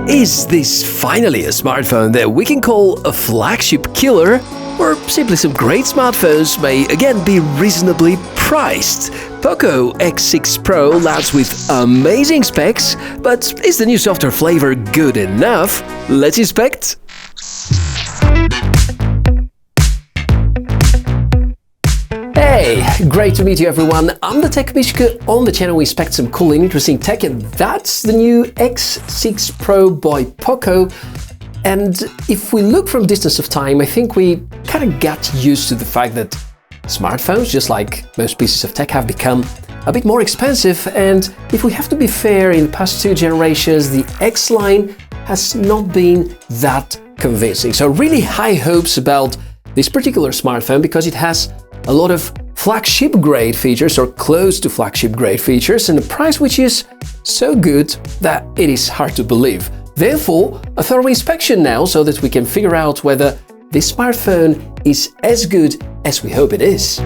Is this finally a smartphone that we can call a flagship killer? Or simply some great smartphones may again be reasonably priced? POCO X6 Pro lads with amazing specs, but is the new software flavor good enough? Let's inspect! Hey, great to meet you everyone. I'm the TechMishka. On the channel we inspect some cool and interesting tech, and that's the new X6 Pro by POCO. And if we look from distance of time, I think we kind of got used to the fact that smartphones, just like most pieces of tech, have become a bit more expensive. And if we have to be fair, in the past two generations, the X line has not been that convincing. So really high hopes about this particular smartphone because it has a lot of flagship grade features or close to flagship grade features and a price which is so good that it is hard to believe. Therefore, a thorough inspection now so that we can figure out whether this smartphone is as good as we hope it is.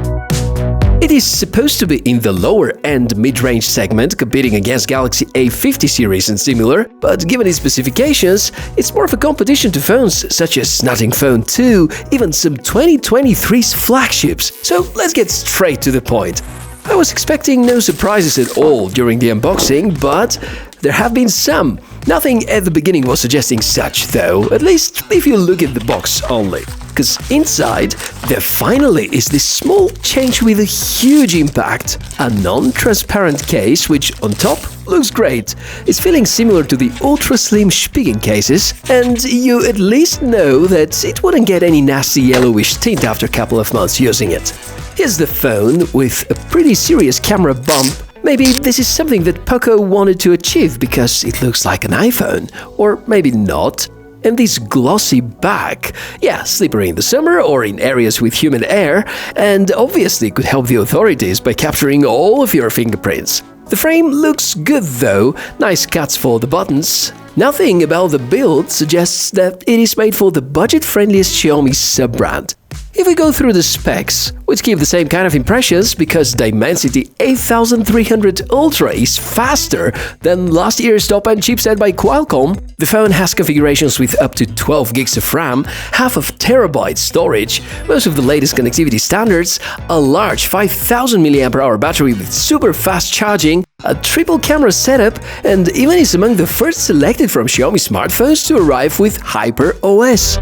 It is supposed to be in the lower-end mid-range segment, competing against Galaxy A50 series and similar, but given its specifications, it's more of a competition to phones such as Nothing Phone 2, even some 2023's flagships. So let's get straight to the point. I was expecting no surprises at all during the unboxing, but there have been some. Nothing at the beginning was suggesting such, though, at least if you look at the box only. Because inside, there finally is this small change with a huge impact. A non-transparent case, which on top looks great. It's feeling similar to the ultra-slim Spigen cases, and you at least know that it wouldn't get any nasty yellowish tint after a couple of months using it. Here's the phone with a pretty serious camera bump. Maybe this is something that POCO wanted to achieve because it looks like an iPhone, or maybe not. And this glossy back, yeah, slippery in the summer or in areas with humid air, and obviously could help the authorities by capturing all of your fingerprints. The frame looks good though, nice cuts for the buttons. Nothing about the build suggests that it is made for the budget-friendliest Xiaomi sub-brand. If we go through the specs, which give the same kind of impressions because Dimensity 8300 Ultra is faster than last year's top-end chipset by Qualcomm, the phone has configurations with up to 12 gigs of RAM, half of terabyte storage, most of the latest connectivity standards, a large 5000 mAh battery with super fast charging, a triple camera setup, and even is among the first selected from Xiaomi smartphones to arrive with HyperOS.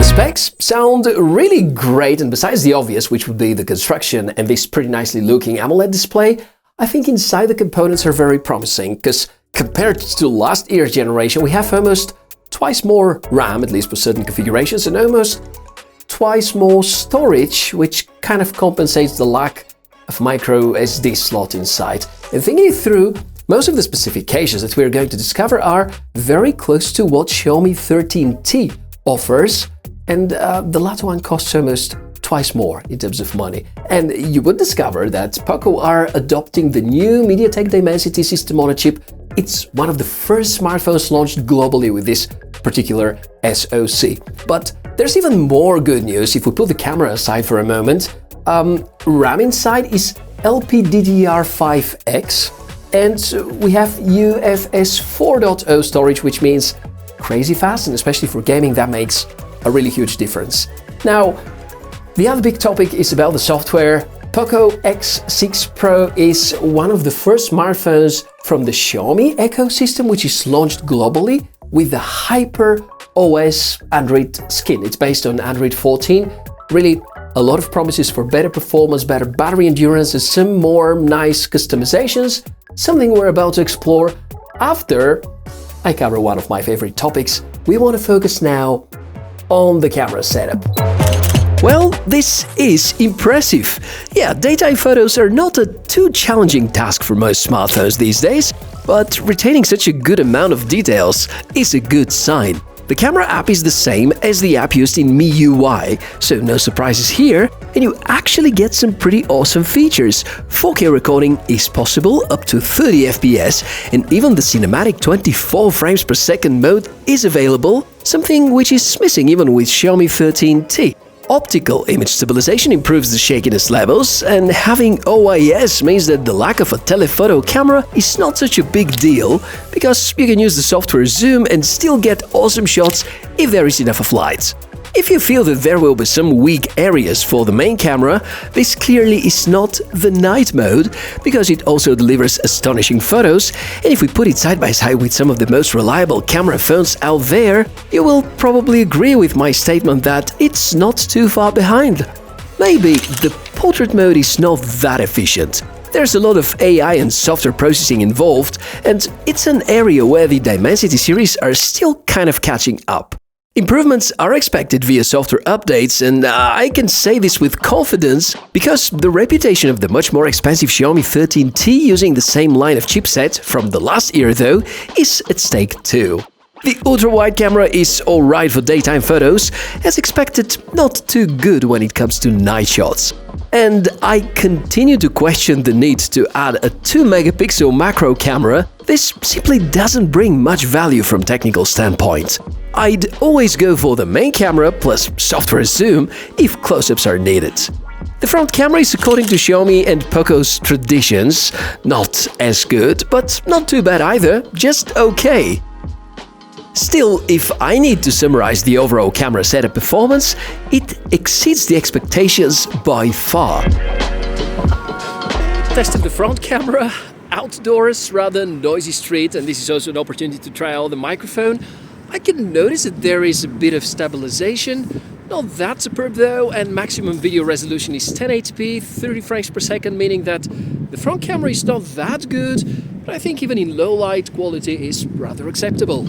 Specs sound really great, and besides the obvious, which would be the construction and this pretty nicely looking AMOLED display, I think inside the components are very promising, because compared to last year's generation, we have almost twice more RAM, at least for certain configurations, and almost twice more storage, which kind of compensates the lack of micro SD slot inside. And thinking it through, most of the specifications that we're going to discover are very close to what Xiaomi 13T offers, and the latter one costs almost twice more in terms of money. And you would discover that POCO are adopting the new Mediatek Dimensity system on a chip. It's one of the first smartphones launched globally with this particular SoC. But there's even more good news if we put the camera aside for a moment. RAM inside is LPDDR5X, and we have UFS 4.0 storage, which means crazy fast, and especially for gaming that makes a really huge difference. Now, the other big topic is about the software. POCO X6 Pro is one of the first smartphones from the Xiaomi ecosystem which is launched globally with the HyperOS Android skin. It's based on Android 14. Really, a lot of promises for better performance, better battery endurance, and some more nice customizations, something we're about to explore after I cover one of my favorite topics. We want to focus now on the camera setup. Well, this is impressive. Yeah, daytime photos are not a too challenging task for most smartphones these days, but retaining such a good amount of details is a good sign. The camera app is the same as the app used in MIUI, so no surprises here, and you actually get some pretty awesome features. 4K recording is possible up to 30 FPS, and even the cinematic 24 frames per second mode is available, something which is missing even with Xiaomi 13T. optical image stabilization improves the shakiness levels, and having OIS means that the lack of a telephoto camera is not such a big deal, because you can use the software zoom and still get awesome shots if there is enough of light. If you feel that there will be some weak areas for the main camera, this clearly is not the night mode, because it also delivers astonishing photos, and if we put it side by side with some of the most reliable camera phones out there, you will probably agree with my statement that it's not too far behind. Maybe the portrait mode is not that efficient. There's a lot of AI and software processing involved, and it's an area where the Dimensity series are still kind of catching up. Improvements are expected via software updates, and I can say this with confidence because the reputation of the much more expensive Xiaomi 13T using the same line of chipset from the last year though is at stake too. The ultra-wide camera is alright for daytime photos, as expected not too good when it comes to night shots. And I continue to question the need to add a 2-megapixel macro camera. This simply doesn't bring much value from technical standpoint. I'd always go for the main camera plus software zoom if close-ups are needed. The front camera is, according to Xiaomi and POCO's traditions, not as good, but not too bad either, just okay. Still, if I need to summarize the overall camera setup performance, it exceeds the expectations by far. Tested the front camera outdoors, rather noisy street, and this is also an opportunity to try out the microphone. I can notice that there is a bit of stabilization, not that superb though, and maximum video resolution is 1080p, 30 frames per second, meaning that the front camera is not that good, but I think even in low light quality is rather acceptable.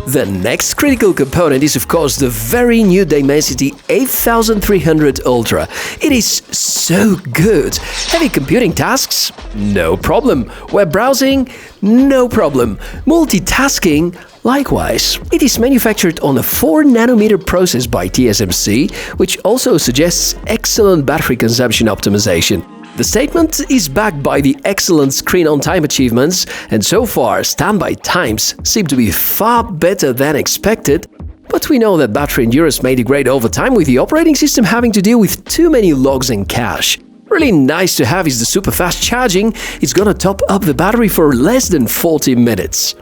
The next critical component is of course the very new Dimensity 8300 Ultra. It is so good. Heavy computing tasks? No problem. Web browsing? No problem. Multitasking? Likewise. It is manufactured on a 4nm process by TSMC, which also suggests excellent battery consumption optimization. The statement is backed by the excellent screen-on-time achievements, and so far standby times seem to be far better than expected, but we know that battery endurance may degrade over time with the operating system having to deal with too many logs and cache. Really nice to have is the super fast charging. It's gonna top up the battery for less than 40 minutes.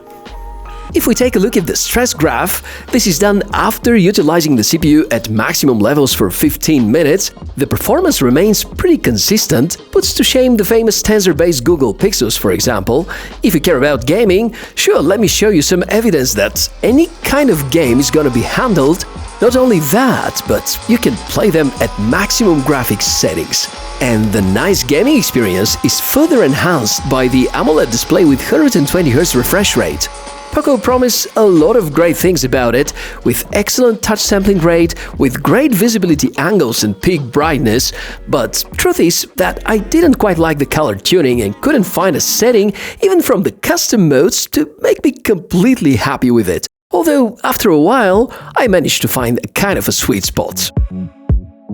If we take a look at the stress graph, this is done after utilizing the CPU at maximum levels for 15 minutes. The performance remains pretty consistent, puts to shame the famous tensor-based Google Pixels, for example. If you care about gaming, sure, let me show you some evidence that any kind of game is gonna be handled. Not only that, but you can play them at maximum graphics settings. And the nice gaming experience is further enhanced by the AMOLED display with 120Hz refresh rate. POCO promised a lot of great things about it, with excellent touch sampling rate, with great visibility angles and peak brightness, but truth is that I didn't quite like the color tuning and couldn't find a setting, even from the custom modes, to make me completely happy with it. Although, after a while, I managed to find a kind of a sweet spot.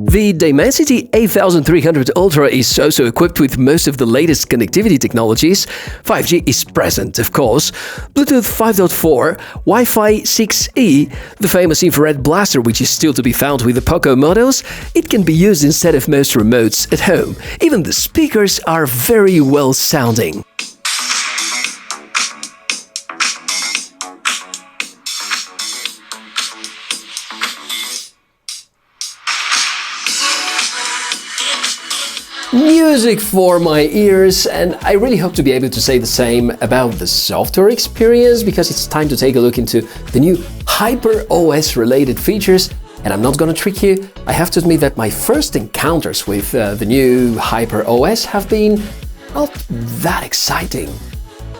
The Dimensity 8300 Ultra is also equipped with most of the latest connectivity technologies. 5G is present, of course, Bluetooth 5.4, Wi-Fi 6E, the famous infrared blaster which is still to be found with the POCO models. It can be used instead of most remotes at home. Even the speakers are very well sounding. Music for my ears, and I really hope to be able to say the same about the software experience, because it's time to take a look into the new HyperOS related features. And I'm not gonna trick you, I have to admit that my first encounters with the new HyperOS have been not that exciting.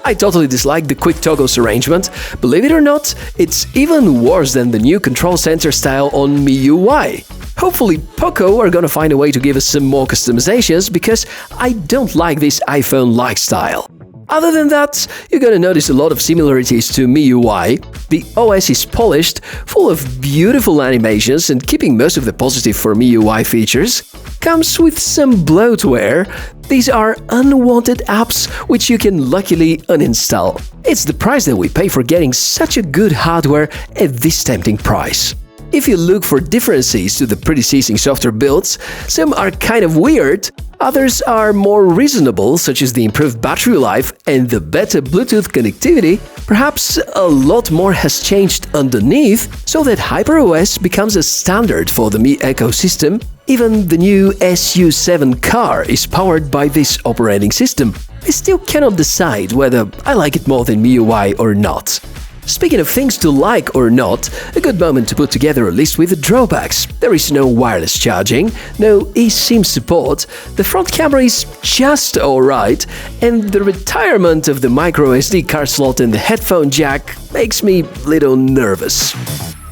I totally dislike the quick toggles arrangement. Believe it or not, it's even worse than the new control center style on MIUI. Hopefully POCO are gonna find a way to give us some more customizations, because I don't like this iPhone-like style. Other than that, you're gonna notice a lot of similarities to MIUI. The OS is polished, full of beautiful animations and keeping most of the positive for MIUI features. Comes with some bloatware. These are unwanted apps which you can luckily uninstall. It's the price that we pay for getting such a good hardware at this tempting price. If you look for differences to the predecessing software builds, some are kind of weird, others are more reasonable, such as the improved battery life and the better Bluetooth connectivity. Perhaps a lot more has changed underneath, so that HyperOS becomes a standard for the Mi ecosystem. Even the new SU7 car is powered by this operating system. I still cannot decide whether I like it more than MIUI or not. Speaking of things to like or not, a good moment to put together a list with the drawbacks. There is no wireless charging, no eSIM support, the front camera is just alright, and the retirement of the microSD card slot and the headphone jack makes me a little nervous.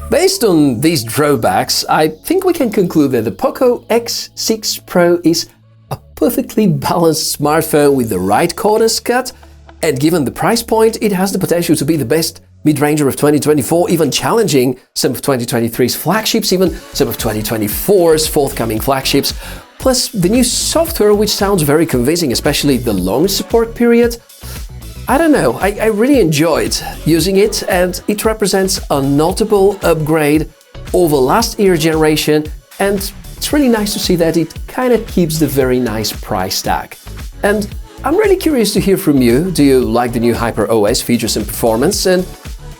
Based on these drawbacks, I think we can conclude that the POCO X6 Pro is a perfectly balanced smartphone with the right corners cut, and given the price point, it has the potential to be the best mid-ranger of 2024, even challenging some of 2023's flagships, even some of 2024's forthcoming flagships, plus the new software, which sounds very convincing, especially the long support period. I don't know, I really enjoyed using it, and it represents a notable upgrade over last year's generation, and it's really nice to see that it kind of keeps the very nice price tag. And I'm really curious to hear from you. Do you like the new HyperOS features and performance? And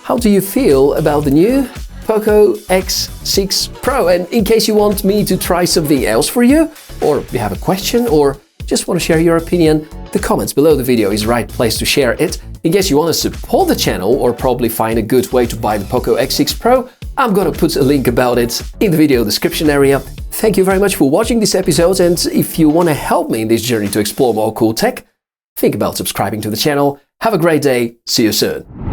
how do you feel about the new POCO X6 Pro? And in case you want me to try something else for you, or you have a question, or just want to share your opinion, the comments below the video is the right place to share it. In case you want to support the channel or probably find a good way to buy the POCO X6 Pro, I'm gonna put a link about it in the video description area. Thank you very much for watching this episode, and if you want to help me in this journey to explore more cool tech, think about subscribing to the channel. Have a great day, see you soon.